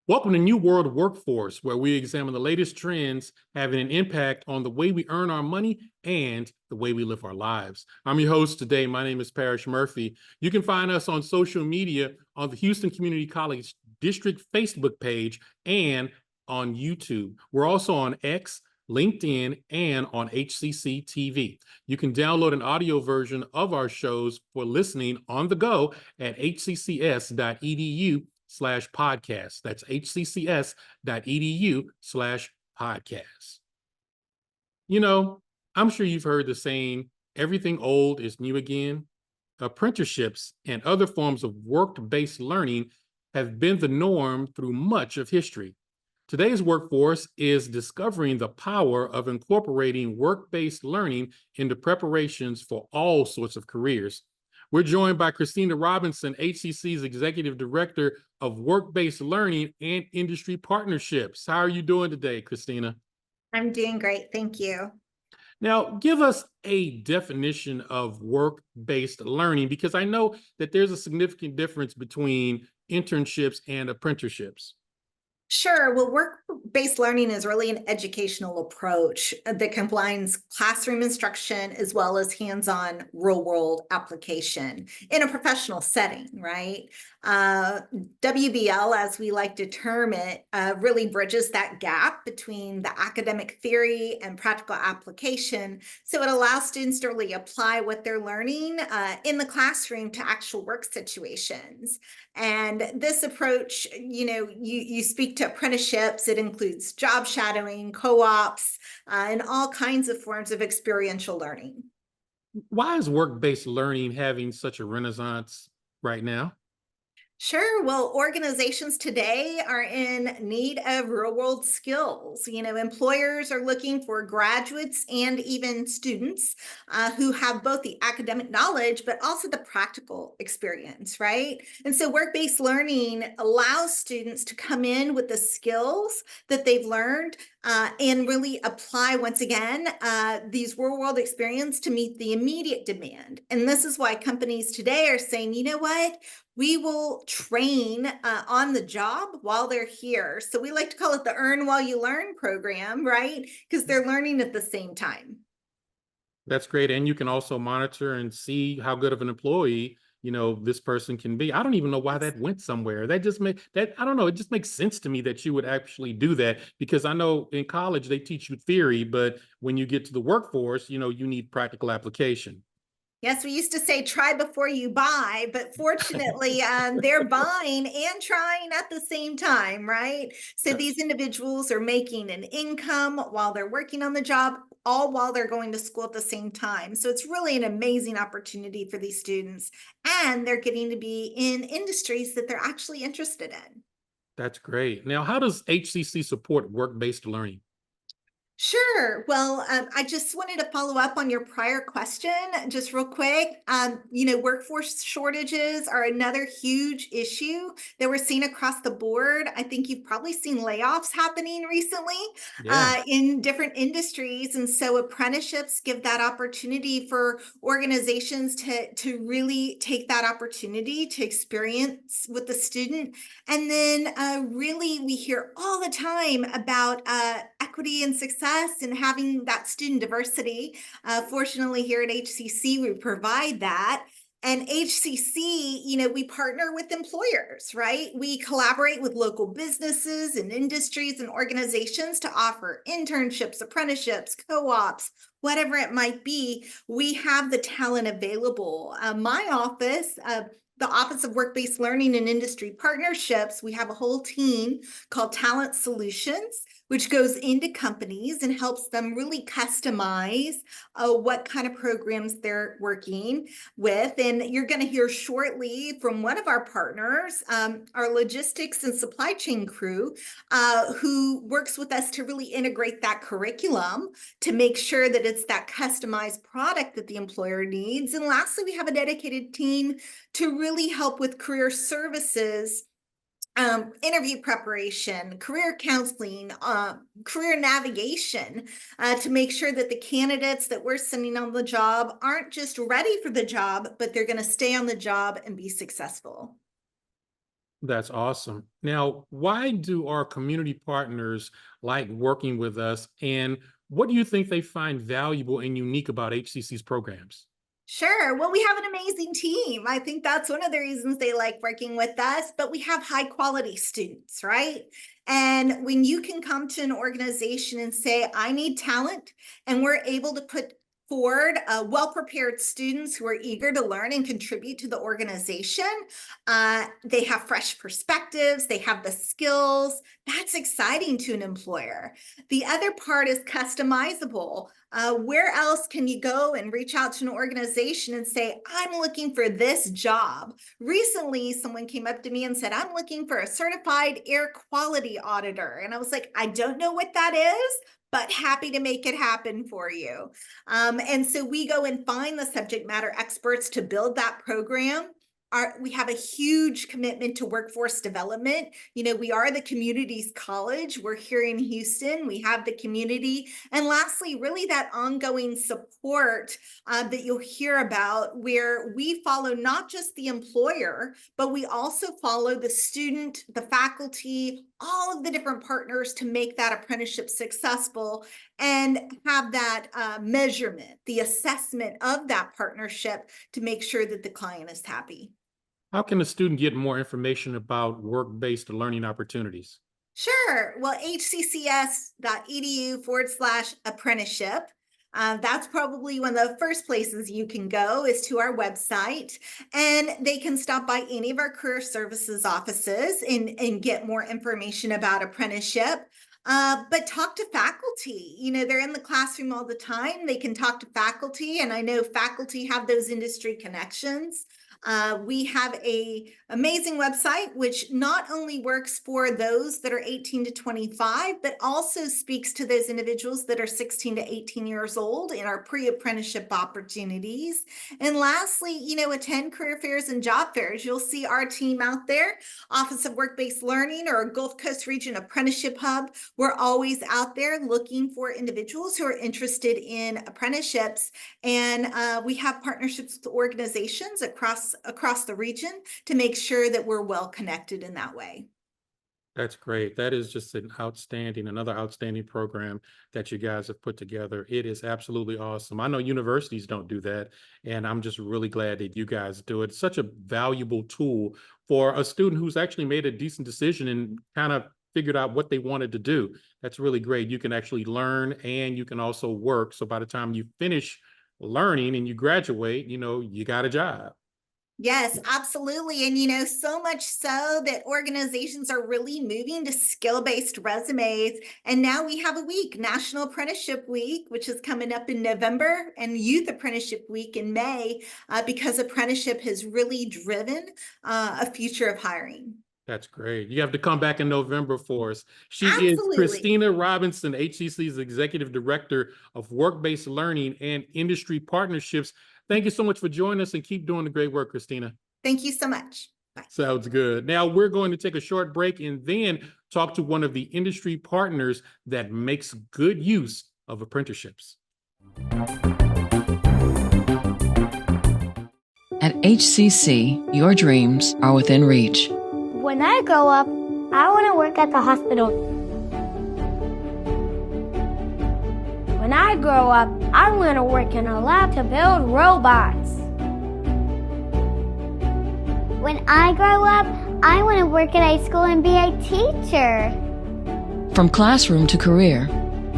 Welcome to New World Workforce, where we examine the latest trends having an impact on the way we earn our money and the way we live our lives. I'm your host today. My name is Parrish Murphy. You can find us on social media on the Houston Community College District Facebook page and on YouTube. We're also on X, LinkedIn, and on HCC TV. You can download an audio version of our shows for listening on the go at hccs.edu/podcast. That's hccs.edu/podcast. You know, I'm sure you've heard the saying, everything old is new again. Apprenticeships and other forms of work-based learning have been the norm through much of history. Today's workforce is discovering the power of incorporating work-based learning into preparations for all sorts of careers. We're joined by Christina Robinson, HCC's Executive Director of Work-Based Learning and Industry Partnerships. How are you doing today, Christina? I'm doing great, thank you. Now, give us a definition of work-based learning, because I know that there's a significant difference between internships and apprenticeships. Sure. Well, work-based learning is really an educational approach that combines classroom instruction as well as hands-on real-world application in a professional setting, right? WBL, as we like to term it, really bridges that gap between the academic theory and practical application. So it allows students to really apply what they're learning in the classroom to actual work situations. And this approach, you speak to apprenticeships. It includes job shadowing, co-ops, and all kinds of forms of experiential learning. Why is work-based learning having such a renaissance right now? Sure. Well, organizations today are in need of real world skills. Employers are looking for graduates and even students who have both the academic knowledge, but also the practical experience, right? And so work based learning allows students to come in with the skills that they've learned and really apply, once again, these real world experience to meet the immediate demand. And this is why companies today are saying, you know what? We will train on the job while they're here. So we like to call it the Earn While You Learn program, right? Because they're learning at the same time. That's great. And you can also monitor and see how good of an employee, this person can be. I don't even know why that went somewhere. That just I don't know, it just makes sense to me that you would actually do that, because I know in college they teach you theory, but when you get to the workforce, you need practical application. Yes, we used to say try before you buy, but fortunately, they're buying and trying at the same time, right? So these individuals are making an income while they're working on the job, all while they're going to school at the same time. So it's really an amazing opportunity for these students, and they're getting to be in industries that they're actually interested in. That's great. Now, how does HCC support work-based learning? Sure. Well, I just wanted to follow up on your prior question just real quick. Workforce shortages are another huge issue that we're seeing across the board. I think you've probably seen layoffs happening recently Yeah. in different industries. And so apprenticeships give that opportunity for organizations to really take that opportunity to experience with the student. And then really, we hear all the time about equity and success and having that student diversity. Fortunately, here at HCC, we provide that. And HCC, we partner with employers, right? We collaborate with local businesses and industries and organizations to offer internships, apprenticeships, co-ops, whatever it might be. We have the talent available. My office, the Office of Work-Based Learning and Industry Partnerships, we have a whole team called Talent Solutions, which goes into companies and helps them really customize what kind of programs they're working with. And you're going to hear shortly from one of our partners, our logistics and supply chain crew, who works with us to really integrate that curriculum to make sure that it's that customized product that the employer needs. And lastly, we have a dedicated team to really help with career services, interview preparation, career counseling, career navigation, to make sure that the candidates that we're sending on the job aren't just ready for the job, but they're going to stay on the job and be successful. That's awesome. Now, why do our community partners like working with us? And what do you think they find valuable and unique about HCC's programs? Sure. Well, we have an amazing team. I think that's one of the reasons they like working with us, but we have high quality students, right? And when you can come to an organization and say, I need talent, and we're able to put forward well prepared students who are eager to learn and contribute to the organization, they have fresh perspectives, they have the skills. That's exciting to an employer. The other part is customizable. Where else can you go and reach out to an organization and say, I'm looking for this job? Recently, someone came up to me and said, I'm looking for a certified air quality auditor. And I was like, I don't know what that is, but happy to make it happen for you. And so we go and find the subject matter experts to build that program. We have a huge commitment to workforce development. You know, we are the community's college. We're here in Houston. We have the community. And lastly, really that ongoing support that you'll hear about, where we follow not just the employer, but we also follow the student, the faculty, all of the different partners to make that apprenticeship successful, and have that measurement, the assessment of that partnership to make sure that the client is happy. How can a student get more information about work-based learning opportunities? Sure. Well, hccs.edu/apprenticeship. That's probably one of the first places you can go is to our website, and they can stop by any of our career services offices and get more information about apprenticeship. But talk to faculty. You know, they're in the classroom all the time. They can talk to faculty, and I know faculty have those industry connections. We have a amazing website, which not only works for those that are 18 to 25, but also speaks to those individuals that are 16 to 18 years old in our pre-apprenticeship opportunities. And lastly, you know, attend career fairs and job fairs. You'll see our team out there, Office of Work-Based Learning or Gulf Coast Region Apprenticeship Hub. We're always out there looking for individuals who are interested in apprenticeships. And we have partnerships with organizations across the region to make sure that we're well connected in that way. That's great. That is just another outstanding program that you guys have put together. It is absolutely awesome. I know universities don't do that, and I'm just really glad that you guys do it. It's such a valuable tool for a student who's actually made a decent decision and kind of figured out what they wanted to do. That's really great. You can actually learn and you can also work. So by the time you finish learning and you graduate, you know, you got a job. Yes, absolutely. And, you know, so much so that organizations are really moving to skill-based resumes. And now we have a week, National Apprenticeship Week, which is coming up in November, and Youth Apprenticeship Week in May, because apprenticeship has really driven a future of hiring. That's great. You have to come back in November for us. She is Absolutely. Christina Robinson, HCC's Executive Director of Work-Based Learning and Industry Partnerships. Thank you so much for joining us and keep doing the great work, Christina. Thank you so much. Bye. Sounds good. Now we're going to take a short break and then talk to one of the industry partners that makes good use of apprenticeships. At HCC, your dreams are within reach. When I grow up, I want to work at the hospital. When I grow up, I want to work in a lab to build robots. When I grow up, I want to work at a school and be a teacher. From classroom to career,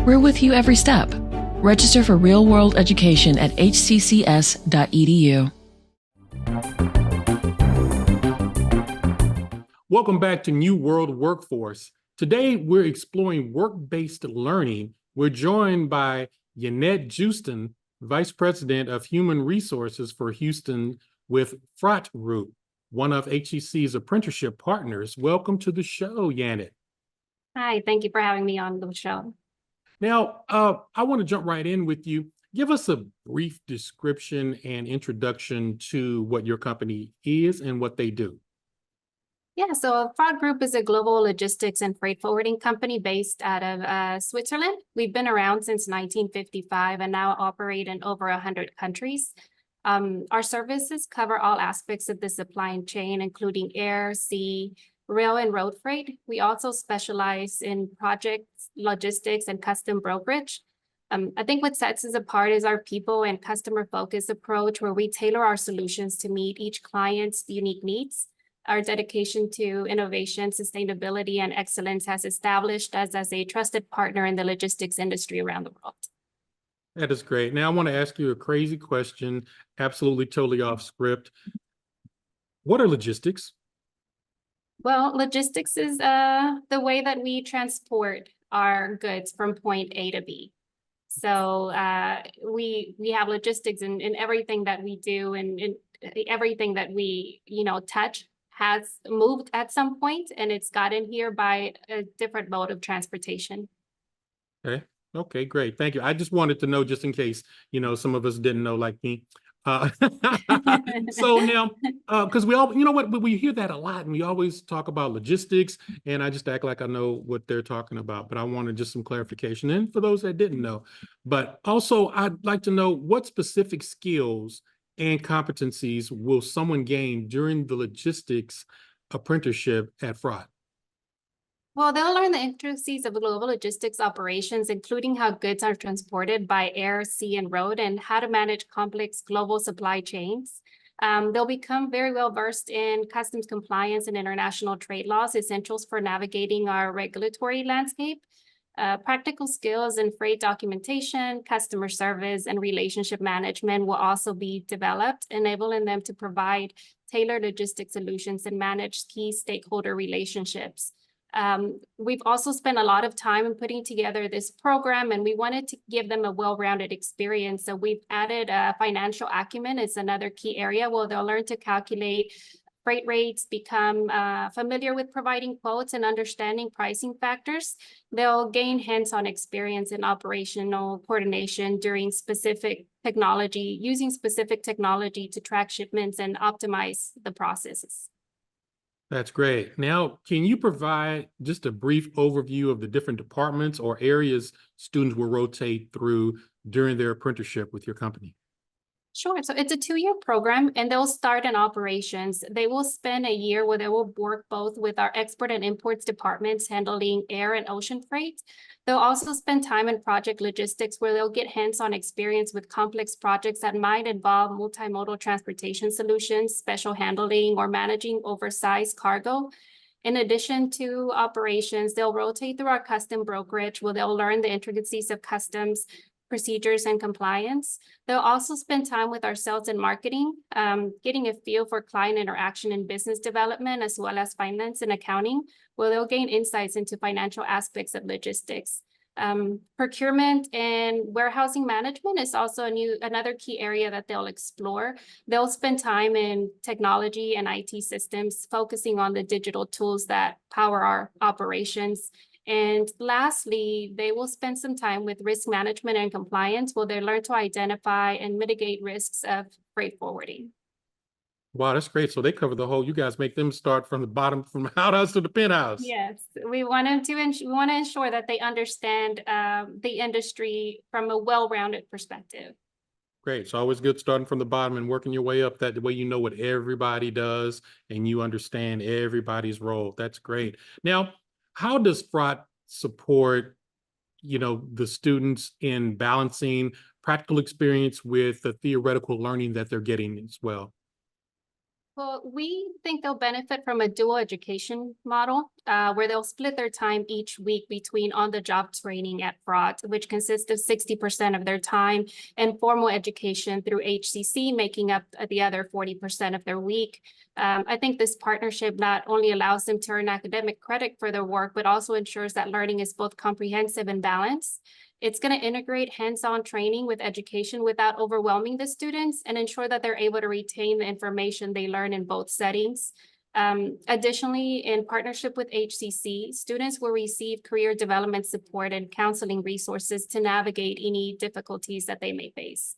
we're with you every step. Register for real-world education at hccs.edu. Welcome back to New World Workforce. Today, we're exploring work-based learning. We're joined by Yanet Joosten, Vice President of Human Resources for Houston with Fracht Group, one of HCC's apprenticeship partners. Welcome to the show, Yanet. Hi, thank you for having me on the show. Now, I want to jump right in with you. Give us a brief description and introduction to what your company is and what they do. Yeah, so Fracht Group is a global logistics and freight forwarding company based out of Switzerland. We've been around since 1955 and now operate in over 100 countries. Our services cover all aspects of the supply chain, including air, sea, rail, and road freight. We also specialize in projects, logistics, and custom brokerage. I think what sets us apart is our people and customer-focused approach, where we tailor our solutions to meet each client's unique needs. Our dedication to innovation, sustainability, and excellence has established us as a trusted partner in the logistics industry around the world. That is great. Now I want to ask you a crazy question, absolutely totally off script. What are logistics? Well, logistics is the way that we transport our goods from point A to B. So we have logistics in everything that we do, and in everything that we touch has moved at some point, and it's gotten here by a different mode of transportation. Okay. Okay, great. Thank you. I just wanted to know, just in case, some of us didn't know, like me. So now, because we all, we hear that a lot, and we always talk about logistics, and I just act like I know what they're talking about, but I wanted just some clarification. And for those that didn't know, but also I'd like to know what specific skills and competencies will someone gain during the logistics apprenticeship at Fracht? Well, they'll learn the intricacies of global logistics operations, including how goods are transported by air, sea, and road, and how to manage complex global supply chains. They'll become very well versed in customs compliance and international trade laws, essentials for navigating our regulatory landscape. Practical skills in freight documentation, customer service, and relationship management will also be developed, enabling them to provide tailored logistics solutions and manage key stakeholder relationships. We've also spent a lot of time in putting together this program, and we wanted to give them a well-rounded experience. So we've added financial acumen. It's another key area where they'll learn to calculate freight rates, become familiar with providing quotes and understanding pricing factors. They'll gain hands-on experience in operational coordination during using specific technology to track shipments and optimize the processes. That's great. Now, can you provide just a brief overview of the different departments or areas students will rotate through during their apprenticeship with your company? Sure. So it's a 2-year program, and they'll start in operations. They will spend a year where they will work both with our export and imports departments handling air and ocean freight. They'll also spend time in project logistics, where they'll get hands-on experience with complex projects that might involve multimodal transportation solutions, special handling, or managing oversized cargo. In addition to operations, they'll rotate through our custom brokerage, where they'll learn the intricacies of customs procedures and compliance. They'll also spend time with our sales and marketing, getting a feel for client interaction and business development, as well as finance and accounting, where they'll gain insights into financial aspects of logistics. Procurement and warehousing management is also another key area that they'll explore. They'll spend time in technology and IT systems, focusing on the digital tools that power our operations. And lastly, they will spend some time with risk management and compliance, where they learn to identify and mitigate risks of freight forwarding. Wow, that's great. So they cover the whole, you guys make them start from the bottom, from the outhouse to the penthouse. Yes, we want them to ensure that they understand the industry from a well-rounded perspective. Great. It's always good starting from the bottom and working your way up. That way you know what everybody does and you understand everybody's role. That's great. Now, how does Fracht support, the students in balancing practical experience with the theoretical learning that they're getting as well? Well, we think they'll benefit from a dual education model, where they'll split their time each week between on-the-job training at Fracht, which consists of 60% of their time, and formal education through HCC, making up the other 40% of their week. I think this partnership not only allows them to earn academic credit for their work, but also ensures that learning is both comprehensive and balanced. It's going to integrate hands-on training with education without overwhelming the students, and ensure that they're able to retain the information they learn in both settings. Additionally, in partnership with HCC, students will receive career development support and counseling resources to navigate any difficulties that they may face.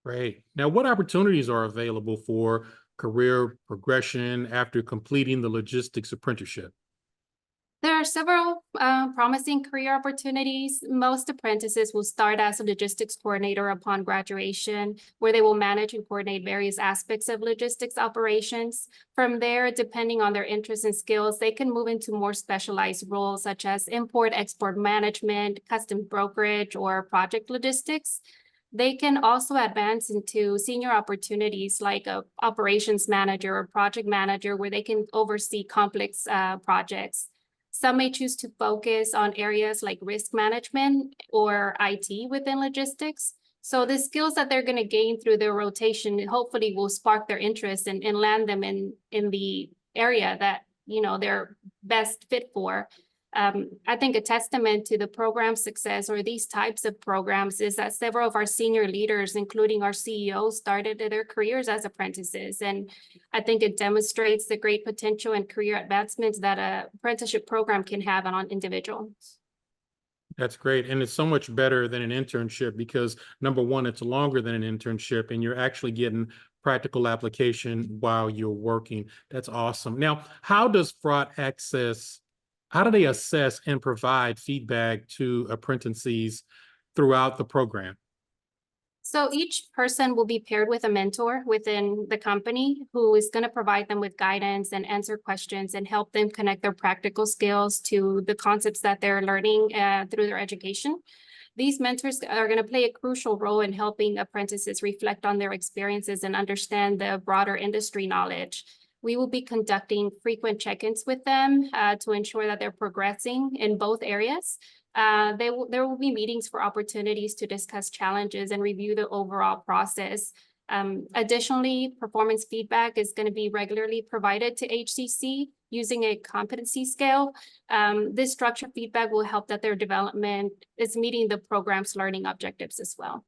Great. Now, what opportunities are available for career progression after completing the logistics apprenticeship? There are several promising career opportunities. Most apprentices will start as a logistics coordinator upon graduation, where they will manage and coordinate various aspects of logistics operations. From there, depending on their interests and skills, they can move into more specialized roles such as import-export management, customs brokerage, or project logistics. They can also advance into senior opportunities like a operations manager or project manager, where they can oversee complex projects. Some may choose to focus on areas like risk management or IT within logistics. So the skills that they're going to gain through their rotation hopefully will spark their interest and land them in the area that they're best fit for. I think a testament to the program's success, or these types of programs, is that several of our senior leaders, including our CEOs, started their careers as apprentices. And I think it demonstrates the great potential and career advancements that an apprenticeship program can have on individuals. That's great. And it's so much better than an internship because, number one, it's longer than an internship and you're actually getting practical application while you're working. That's awesome. Now, how do they assess and provide feedback to apprentices throughout the program? So each person will be paired with a mentor within the company who is going to provide them with guidance and answer questions and help them connect their practical skills to the concepts that they're learning through their education. These mentors are going to play a crucial role in helping apprentices reflect on their experiences and understand the broader industry knowledge. We will be conducting frequent check-ins with them to ensure that they're progressing in both areas. There will be meetings for opportunities to discuss challenges and review the overall process. Additionally, performance feedback is going to be regularly provided to HCC using a competency scale. This structured feedback will help that their development is meeting the program's learning objectives as well.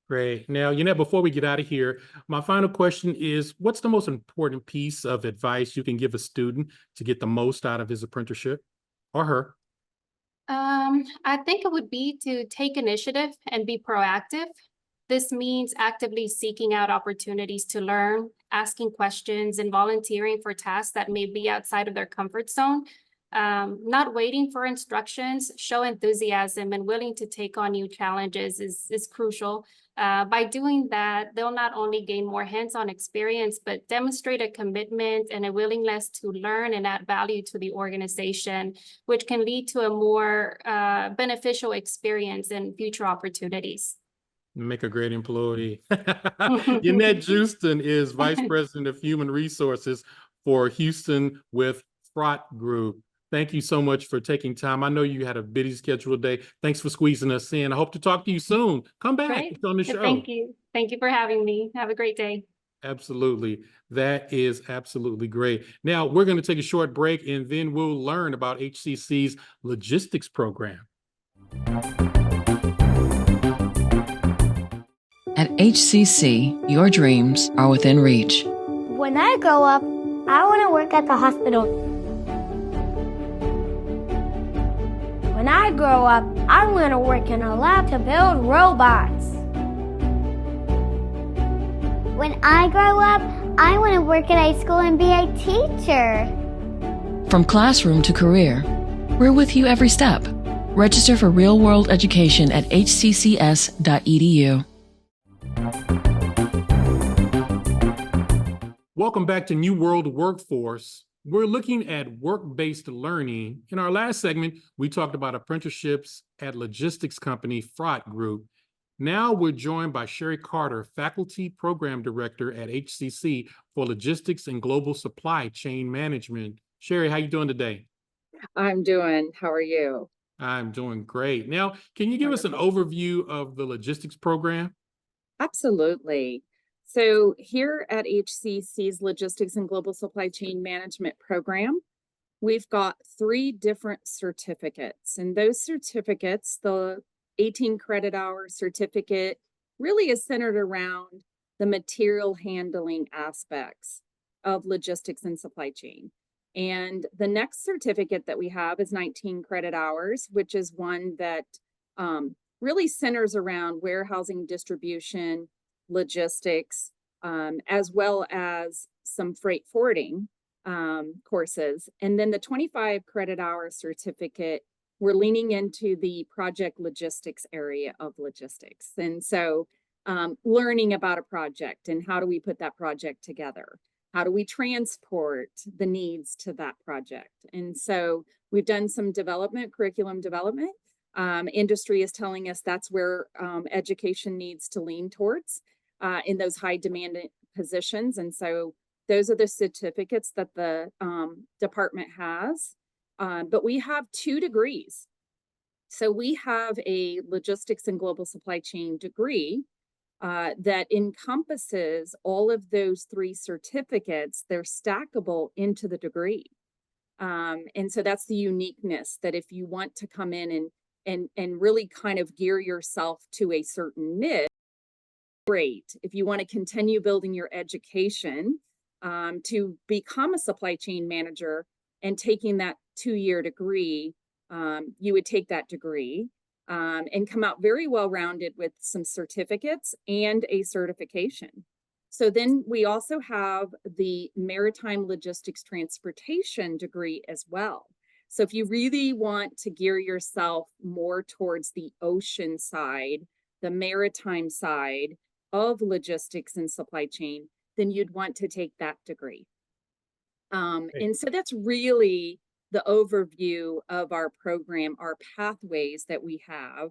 Great. Now, before we get out of here, my final question is, what's the most important piece of advice you can give a student to get the most out of his apprenticeship or her? I think it would be to take initiative and be proactive. This means actively seeking out opportunities to learn, asking questions, and volunteering for tasks that may be outside of their comfort zone. Not waiting for instructions, show enthusiasm and willing to take on new challenges is crucial. By doing that, they'll not only gain more hands-on experience, but demonstrate a commitment and a willingness to learn and add value to the organization, which can lead to a more beneficial experience and future opportunities. Make a great employee. Yanet Joosten is Vice President of Human Resources for Houston with Fracht Group. Thank you so much for taking time. I know you had a busy schedule today. Thanks for squeezing us in. I hope to talk to you soon. Come back. Great. It's on the show. Thank you. Thank you for having me. Have a great day. Absolutely. That is absolutely great. Now, we're going to take a short break and then we'll learn about HCC's logistics program. At HCC, your dreams are within reach. When I grow up, I want to work at the hospital. When I grow up, I want to work in a lab to build robots. When I grow up, I want to work at a school and be a teacher. From classroom to career, we're with you every step. Register for real-world education at hccs.edu. Welcome back to New World Workforce. We're looking at work-based learning. In our last segment, we talked about apprenticeships at logistics company Fracht Group. Now we're joined by Shari Carter, Faculty Program Director at HCC for Logistics and Global Supply Chain Management. Shari, how you doing today? I'm doing. How are you? I'm doing great. Now, can you give us an overview of the logistics program? Absolutely. So here at HCC's Logistics and Global Supply Chain Management program, we've got 3 different certificates. And those certificates, the 18 credit hour certificate, really is centered around the material handling aspects of logistics and supply chain. And the next certificate that we have is 19 credit hours, which is one that really centers around warehousing, distribution, logistics, as well as some freight forwarding. courses. And then the 25 credit hour certificate, we're leaning into the project logistics area of logistics. And so learning about a project and how do we put that project together? How do we transport the needs to that project? And so we've done some development, curriculum development. Industry is telling us that's where education needs to lean towards in those high demand positions. And so those are the certificates that the department has. But we have 2 degrees. So we have a logistics and global supply chain degree that encompasses all of those 3 certificates. They're stackable into the degree. And so that's the uniqueness, that if you want to come in and really kind of gear yourself to a certain niche, great. If you want to continue building your education to become a supply chain manager and taking that 2-year degree, you would take that degree and come out very well-rounded with some certificates and a certification. So then we also have the maritime logistics transportation degree as well. So if you really want to gear yourself more towards the ocean side, the maritime side of logistics and supply chain, then you'd want to take that degree. And so that's really the overview of our program, our pathways that we have.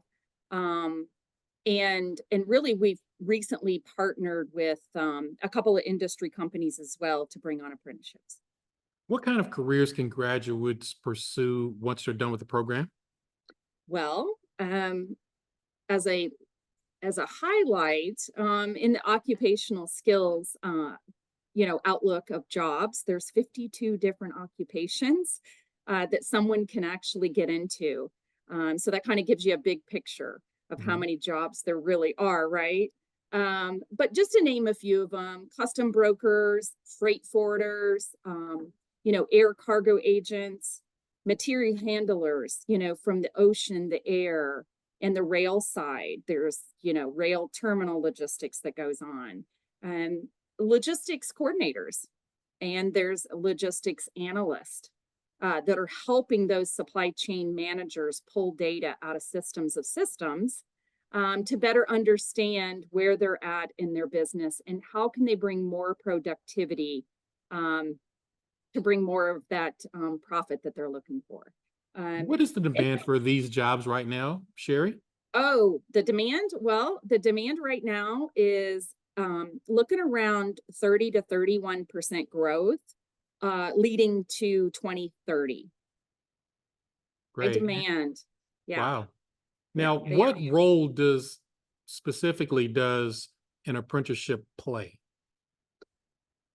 And really we've recently partnered with a couple of industry companies as well to bring on apprenticeships. What kind of careers can graduates pursue once they're done with the program? Well, as a highlight in the occupational skills, outlook of jobs, there's 52 different occupations that someone can actually get into. So that kind of gives you a big picture of how many jobs there really are, right? But just to name a few of them: custom brokers, freight forwarders, air cargo agents, material handlers, from the ocean, the air, and the rail side. There's, rail terminal logistics that goes on, logistics coordinators, and there's logistics analysts that are helping those supply chain managers pull data out of systems to better understand where they're at in their business and how can they bring more productivity to bring more of that profit that they're looking for. What is the demand for these jobs right now, Shari? Oh, the demand? Well, the demand right now is looking around 30 to 31% growth, leading to 2030. Great. High demand. Yeah. Wow. Now, They what are. role does an apprenticeship play?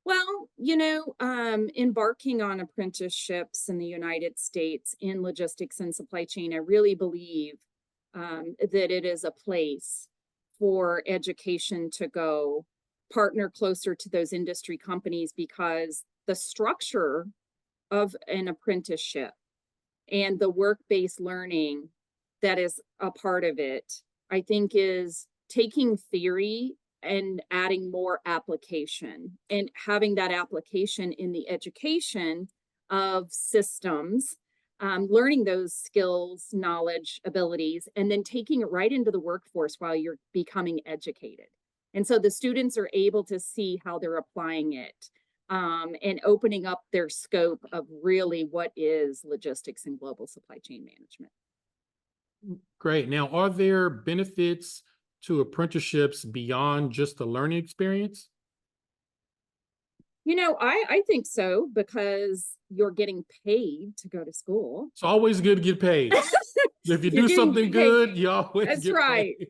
Well, embarking on apprenticeships in the United States in logistics and supply chain, I really believe that it is a place for education to go, partner closer to those industry companies, because the structure of an apprenticeship and the work-based learning that is a part of it, I think, is taking theory and adding more application and having that application in the education of systems, learning those skills, knowledge, abilities, and then taking it right into the workforce while you're becoming educated. And so the students are able to see how they're applying it and opening up their scope of really what is logistics and global supply chain management. Great. Now, are there benefits to apprenticeships beyond just the learning experience? I think so, because you're getting paid to go to school. It's always good to get paid. If you do something good, you always get paid.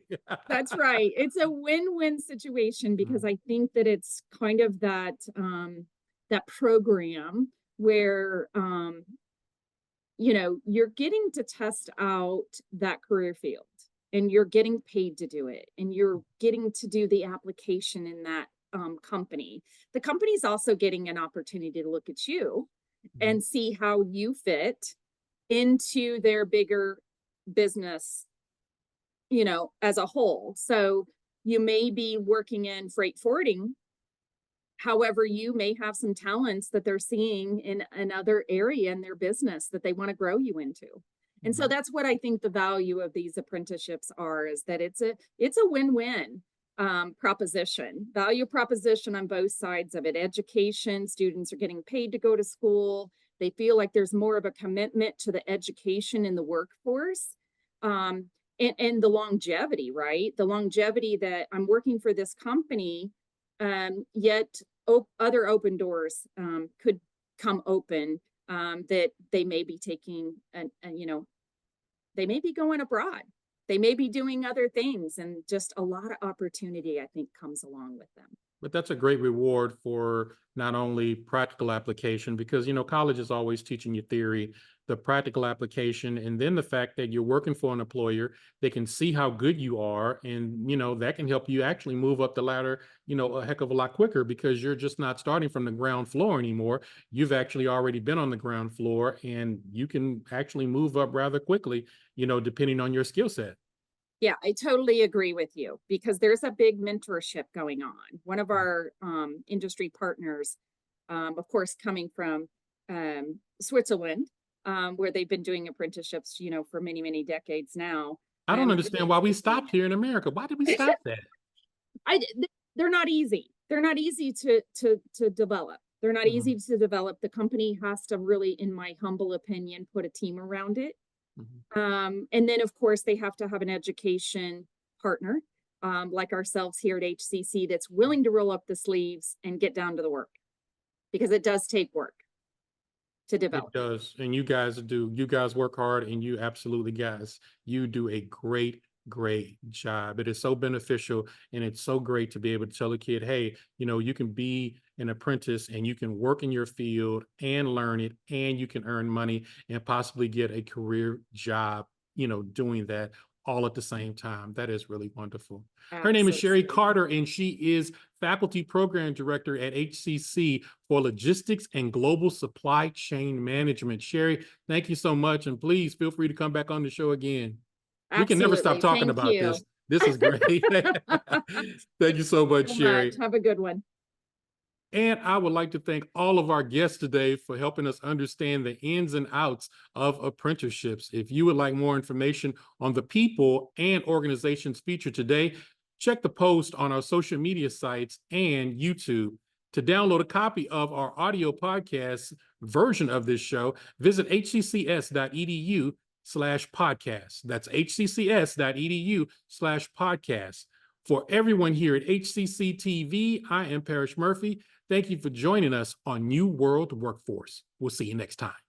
That's right. It's a win-win situation, because I think that it's kind of that program where you're getting to test out that career field, and you're getting paid to do it, and you're getting to do the application in that company. The company's also getting an opportunity to look at you and see how you fit into their bigger business, as a whole. So you may be working in freight forwarding. However, you may have some talents that they're seeing in another area in their business that they want to grow you into. And so that's what I think the value of these apprenticeships are, is that it's a win-win proposition, value proposition on both sides of it. Education, students are getting paid to go to school. They feel like there's more of a commitment to the education in the workforce. And the longevity, right? The longevity that I'm working for this company, yet other open doors could come open, that they may be taking, and you know, they may be going abroad. They may be doing other things, and just a lot of opportunity, I think, comes along with them. But that's a great reward for not only practical application, because, you know, college is always teaching you theory, the practical application, and then the fact that you're working for an employer, they can see how good you are. And, you know, that can help you actually move up the ladder, you know, a heck of a lot quicker, because you're just not starting from the ground floor anymore. You've actually already been on the ground floor, and you can actually move up rather quickly, you know, depending on your skill set. Yeah, I totally agree with you, because there's a big mentorship going on. One of our industry partners, of course, coming from Switzerland, where they've been doing apprenticeships, you know, for many, many decades now. I don't understand why we stopped here in America. Why did we stop that? They're not easy. They're not easy to develop. They're not easy to develop. The company has to really, in my humble opinion, put a team around it. And then, of course, they have to have an education partner, like ourselves here at HCC, that's willing to roll up the sleeves and get down to the work, because it does take work to develop. It does. And you guys do. You guys work hard, and you absolutely, guys, you do a great job. It is so beneficial, and it's so great to be able to tell a kid, hey, you know, you can be an apprentice and you can work in your field and learn it, and you can earn money and possibly get a career job, you know, doing that all at the same time. That is really wonderful. Her name is Shari Carter, and she is Faculty Program Director at HCC for Logistics and Global Supply Chain Management. Shari, thank you so much, and please feel free to come back on the show again. Absolutely. We can never stop talking about this. This is great. Thank you so much, Shari. Have a good one. And I would like to thank all of our guests today for helping us understand the ins and outs of apprenticeships. If you would like more information on the people and organizations featured today, check the post on our social media sites and YouTube. To download a copy of our audio podcast version of this show, visit hccs.edu/podcast. That's hccs.edu/podcast. For everyone here at HCC TV, I am Parrish Murphy. Thank you for joining us on New World Workforce. We'll see you next time.